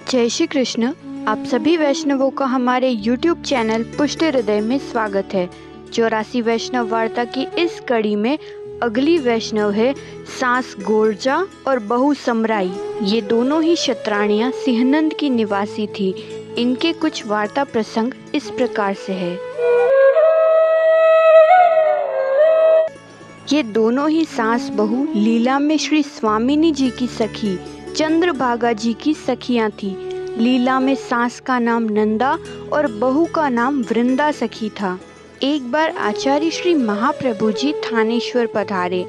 जय श्री कृष्ण। आप सभी वैष्णवों का हमारे YouTube चैनल पुष्ट हृदय में स्वागत है। 84 वैष्णव वार्ता की इस कड़ी में अगली वैष्णव है सास गोरजा और बहू समराई। ये दोनों ही क्षत्राणियां सिंहनंद की निवासी थी। इनके कुछ वार्ता प्रसंग इस प्रकार से है। ये दोनों ही सास बहू लीला में श्री स्वामिनी जी की सखी चंद्रभागा जी की सखियां थी। लीला में सास का नाम नंदा और बहू का नाम वृंदा सखी था। एक बार आचार्य श्री महाप्रभु जी थानेश्वर पधारे।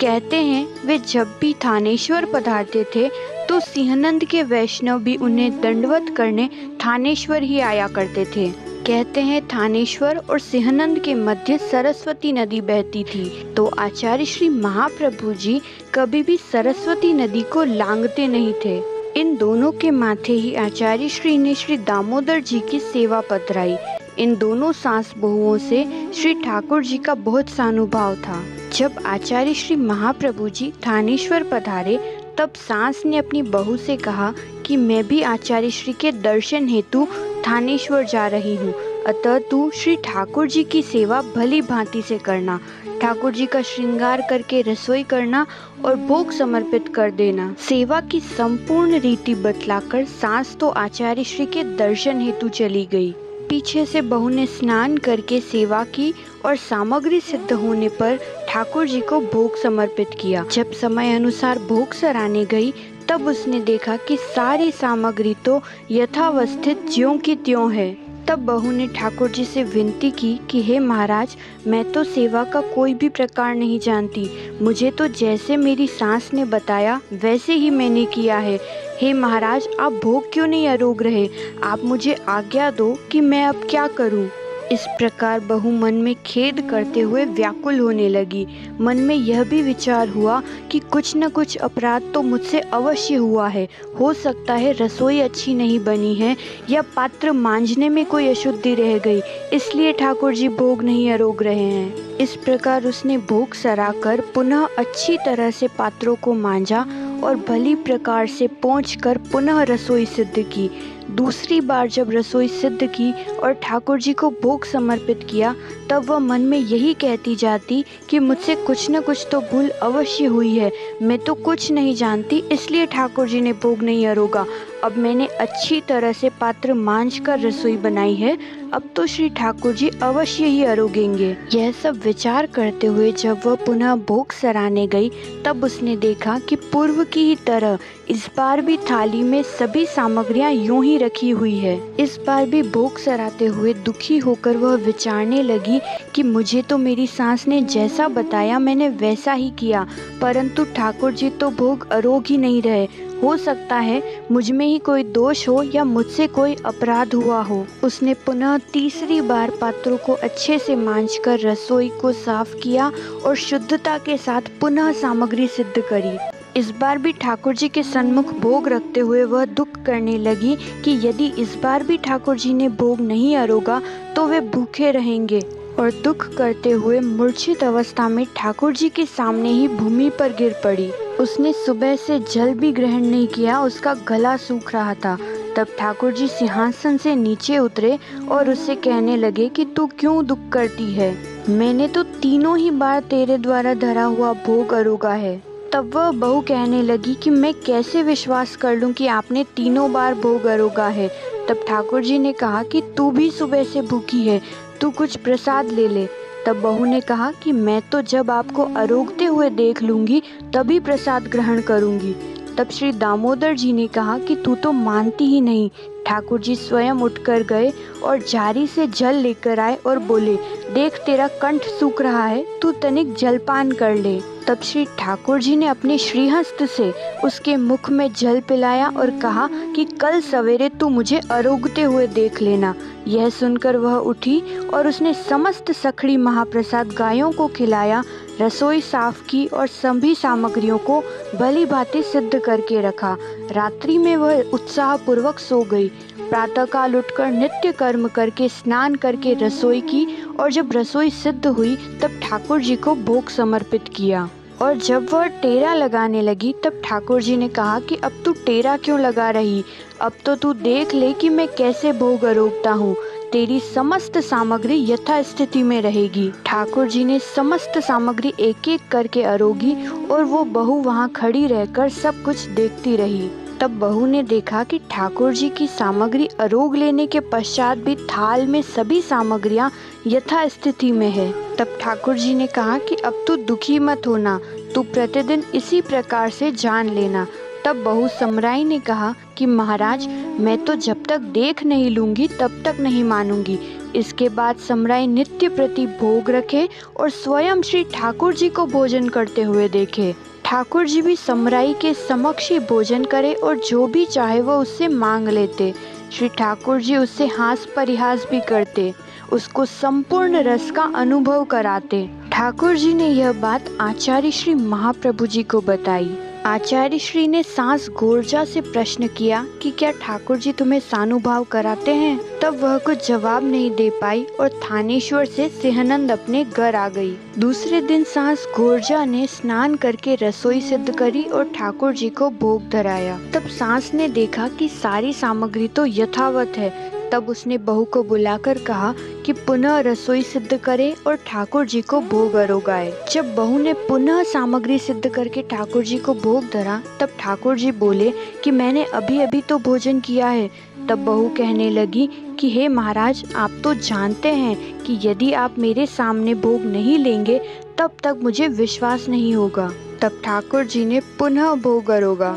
कहते हैं वे जब भी थानेश्वर पधारते थे तो सिंहनंद के वैष्णव भी उन्हें दंडवत करने थानेश्वर ही आया करते थे। कहते हैं थानेश्वर और सिंहनंद के मध्य सरस्वती नदी बहती थी, तो आचार्य श्री महाप्रभु जी कभी भी सरस्वती नदी को लांघते नहीं थे। इन दोनों के माथे ही आचार्य श्री ने श्री दामोदर जी की सेवा पधराई। इन दोनों सास बहुओं से श्री ठाकुर जी का बहुत सानुभाव था। जब आचार्य श्री महाप्रभु जी थानेश्वर पधारे तब सास ने अपनी बहू से कहा कि मैं भी आचार्य श्री के दर्शन हेतु थानेश्वर जा रही हूँ, अतः तू श्री ठाकुर जी की सेवा भली भांति से करना। ठाकुर जी का श्रृंगार करके रसोई करना और भोग समर्पित कर देना। सेवा की संपूर्ण रीति बतलाकर सास तो आचार्य श्री के दर्शन हेतु चली गई। पीछे से बहू ने स्नान करके सेवा की और सामग्री सिद्ध होने पर ठाकुर जी को भोग समर्पित किया। जब समय अनुसार भोग सराने गई तब उसने देखा कि सारी सामग्री तो यथावस्थित ज्यों की त्यों है। तब बहू ने ठाकुर जी से विनती की कि हे महाराज, मैं तो सेवा का कोई भी प्रकार नहीं जानती। मुझे तो जैसे मेरी सास ने बताया वैसे ही मैंने किया है। हे महाराज, आप भोग क्यों नहीं आरोग रहे? आप मुझे आज्ञा दो कि मैं अब क्या करूं? इस प्रकार बहू मन में खेद करते हुए व्याकुल होने लगी। मन में यह भी विचार हुआ कि कुछ न कुछ अपराध तो मुझसे अवश्य हुआ है। हो सकता है रसोई अच्छी नहीं बनी है या पात्र मांजने में कोई अशुद्धि रह गई, इसलिए ठाकुर जी भोग नहीं आरोग रहे हैं। इस प्रकार उसने भोग सराकर पुनः अच्छी तरह से पात्रों को मांजा और भली प्रकार से पोंछकर पुनः रसोई सिद्ध की। दूसरी बार जब रसोई सिद्ध की और ठाकुर जी को भोग समर्पित किया तब वह मन में यही कहती जाती कि मुझसे कुछ न कुछ तो भूल अवश्य हुई है। मैं तो कुछ नहीं जानती, इसलिए ठाकुर जी ने भोग नहीं आरोगा। अब मैंने अच्छी तरह से पात्र मांज कर रसोई बनाई है, अब तो श्री ठाकुर जी अवश्य ही आरोगेंगे। यह सब विचार करते हुए जब वह पुनः भोग सराने गई तब उसने देखा कि पूर्व की ही तरह इस बार भी थाली में सभी सामग्रियां यूं ही रखी हुई है। इस बार भी भोग सराते हुए दुखी होकर वह विचारने लगी कि मुझे तो मेरी सास ने जैसा बताया मैंने वैसा ही किया, परंतु ठाकुर जी तो भोग आरोग ही नहीं रहे। हो सकता है मुझ में ही कोई दोष हो या मुझसे कोई अपराध हुआ हो। उसने पुनः तीसरी बार पात्रों को अच्छे से मांजकर रसोई को साफ किया और शुद्धता के साथ पुनः सामग्री सिद्ध करी। इस बार भी ठाकुर जी के सन्मुख भोग रखते हुए वह दुख करने लगी कि यदि इस बार भी ठाकुर जी ने भोग नहीं आरोगा तो वे भूखे रहेंगे, और दुख करते हुए मूर्छित अवस्था में ठाकुर जी के सामने ही भूमि पर गिर पड़ी। उसने सुबह से जल भी ग्रहण नहीं किया, उसका गला सूख रहा था। तब ठाकुर जी सिंहासन से नीचे उतरे और उससे कहने लगे कि तू क्यों दुख करती है? मैंने तो तीनों ही बार तेरे द्वारा धरा हुआ भोग आरोगा है। तब वह बहू कहने लगी कि मैं कैसे विश्वास कर लूं कि आपने तीनों बार भोग आरोगा है। तब ठाकुर जी ने कहा कि तू भी सुबह से भूखी है, तू कुछ प्रसाद ले ले। तब बहू ने कहा कि मैं तो जब आपको आरोगते हुए देख लूंगी तभी प्रसाद ग्रहण करूंगी। तब श्री दामोदर जी ने कहा कि तू तो मानती ही नहीं। ठाकुर जी स्वयं उठकर गए और जारी से जल लेकर आए और बोले, देख तेरा कंठ सूख रहा है, तू तनिक जलपान कर ले। तब श्री ठाकुर जी ने अपने श्रीहस्त से उसके मुख में जल पिलाया और कहा कि कल सवेरे तू मुझे आरोगते हुए देख लेना। यह सुनकर वह उठी और उसने समस्त सखड़ी महाप्रसाद गायों को खिलाया, रसोई साफ की और सभी सामग्रियों को भली भांति सिद्ध करके रखा। रात्रि में वह उत्साह पूर्वक सो गई। प्रातःकाल उठकर नित्य कर्म करके स्नान करके रसोई की और जब रसोई सिद्ध हुई तब ठाकुर जी को भोग समर्पित किया। और जब वह टेरा लगाने लगी तब ठाकुर जी ने कहा कि अब तू टेरा क्यों लगा रही, अब तो तू देख ले कि मैं कैसे भोग आरोगता हूँ, तेरी समस्त सामग्री यथास्थिति में रहेगी। ठाकुर जी ने समस्त सामग्री एक एक करके आरोगी और वो बहू वहाँ खड़ी रहकर सब कुछ देखती रही। तब बहू ने देखा कि ठाकुर जी की सामग्री आरोग लेने के पश्चात भी थाल में सभी सामग्रियां यथास्थिति में है। तब ठाकुर जी ने कहा कि अब तू दुखी मत होना, तू प्रतिदिन इसी प्रकार से जान लेना। तब बहू समराई ने कहा कि महाराज, मैं तो जब तक देख नहीं लूंगी तब तक नहीं मानूंगी। इसके बाद समराई नित्य प्रति भोग रखे और स्वयं श्री ठाकुर जी को भोजन करते हुए देखे। ठाकुर जी भी समराई के समक्ष ही भोजन करे और जो भी चाहे वो उससे मांग लेते। श्री ठाकुर जी उससे हास परिहास भी करते, उसको संपूर्ण रस का अनुभव कराते। ठाकुर जी ने यह बात आचार्य श्री महाप्रभु जी को बताई। आचार्य श्री ने सास गोरजा से प्रश्न किया कि क्या ठाकुर जी तुम्हें सानुभाव कराते हैं? तब वह कुछ जवाब नहीं दे पाई और थानेश्वर से सिंहानंद अपने घर आ गई। दूसरे दिन सास गोरजा ने स्नान करके रसोई सिद्ध करी और ठाकुर जी को भोग धराया। तब सास ने देखा कि सारी सामग्री तो यथावत है। तब उसने बहू को बुलाकर कहा कि पुनः रसोई सिद्ध करे और ठाकुर जी को भोग आरोगाए। जब बहू ने पुनः सामग्री सिद्ध करके ठाकुर जी को भोग धरा तब ठाकुर जी बोले कि मैंने अभी अभी तो भोजन किया है। तब बहू कहने लगी कि हे महाराज, आप तो जानते हैं कि यदि आप मेरे सामने भोग नहीं लेंगे तब तक मुझे विश्वास नहीं होगा। तब ठाकुर जी ने पुनः भोग आरोगा।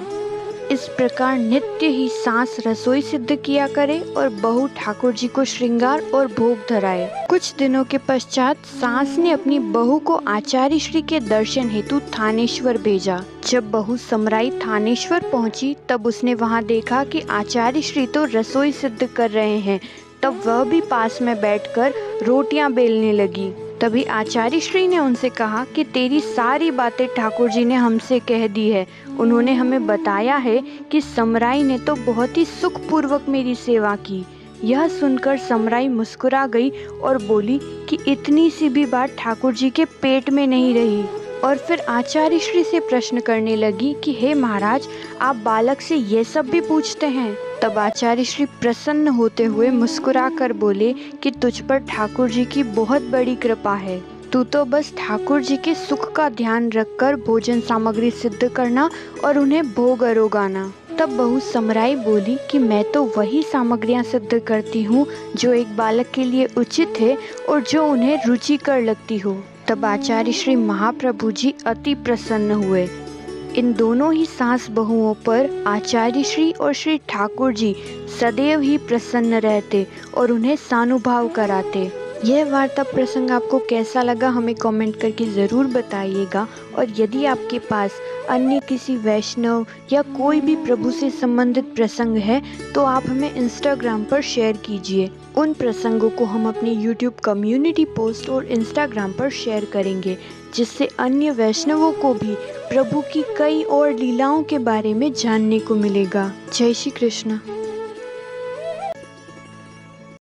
इस प्रकार नित्य ही सास रसोई सिद्ध किया करे और बहू ठाकुर जी को श्रृंगार और भोग धराए। कुछ दिनों के पश्चात सास ने अपनी बहू को आचार्य श्री के दर्शन हेतु थानेश्वर भेजा। जब बहू समराई थानेश्वर पहुंची तब उसने वहां देखा कि आचार्य श्री तो रसोई सिद्ध कर रहे हैं। तब वह भी पास में बैठकर रोटियां बेलने लगी। तभी आचार्य श्री ने उनसे कहा कि तेरी सारी बातें ठाकुर जी ने हमसे कह दी है। उन्होंने हमें बताया है कि समराई ने तो बहुत ही सुखपूर्वक मेरी सेवा की। यह सुनकर समराई मुस्कुरा गई और बोली कि इतनी सी भी बात ठाकुर जी के पेट में नहीं रही। और फिर आचार्य श्री से प्रश्न करने लगी कि हे महाराज, आप बालक से ये सब भी पूछते हैं? तब आचार्य श्री प्रसन्न होते हुए मुस्कुरा कर बोले कि तुझ पर ठाकुर जी की बहुत बड़ी कृपा है। तू तो बस ठाकुर जी के सुख का ध्यान रखकर भोजन सामग्री सिद्ध करना और उन्हें भोग आरोगाना। तब बहू समराई बोली कि मैं तो वही सामग्रियां सिद्ध करती हूँ जो एक बालक के लिए उचित है और जो उन्हें रुचिकर लगती हो। तब आचार्य श्री महाप्रभु जी अति प्रसन्न हुए। इन दोनों ही सास बहुओं पर आचार्य श्री और श्री ठाकुर जी सदैव ही प्रसन्न रहते और उन्हें सानुभाव कराते। यह वार्ता प्रसंग आपको कैसा लगा हमें कमेंट करके ज़रूर बताइएगा। और यदि आपके पास अन्य किसी वैष्णव या कोई भी प्रभु से संबंधित प्रसंग है तो आप हमें इंस्टाग्राम पर शेयर कीजिए। उन प्रसंगों को हम अपनी यूट्यूब कम्युनिटी पोस्ट और इंस्टाग्राम पर शेयर करेंगे, जिससे अन्य वैष्णवों को भी प्रभु की कई और लीलाओं के बारे में जानने को मिलेगा। जय श्री कृष्ण।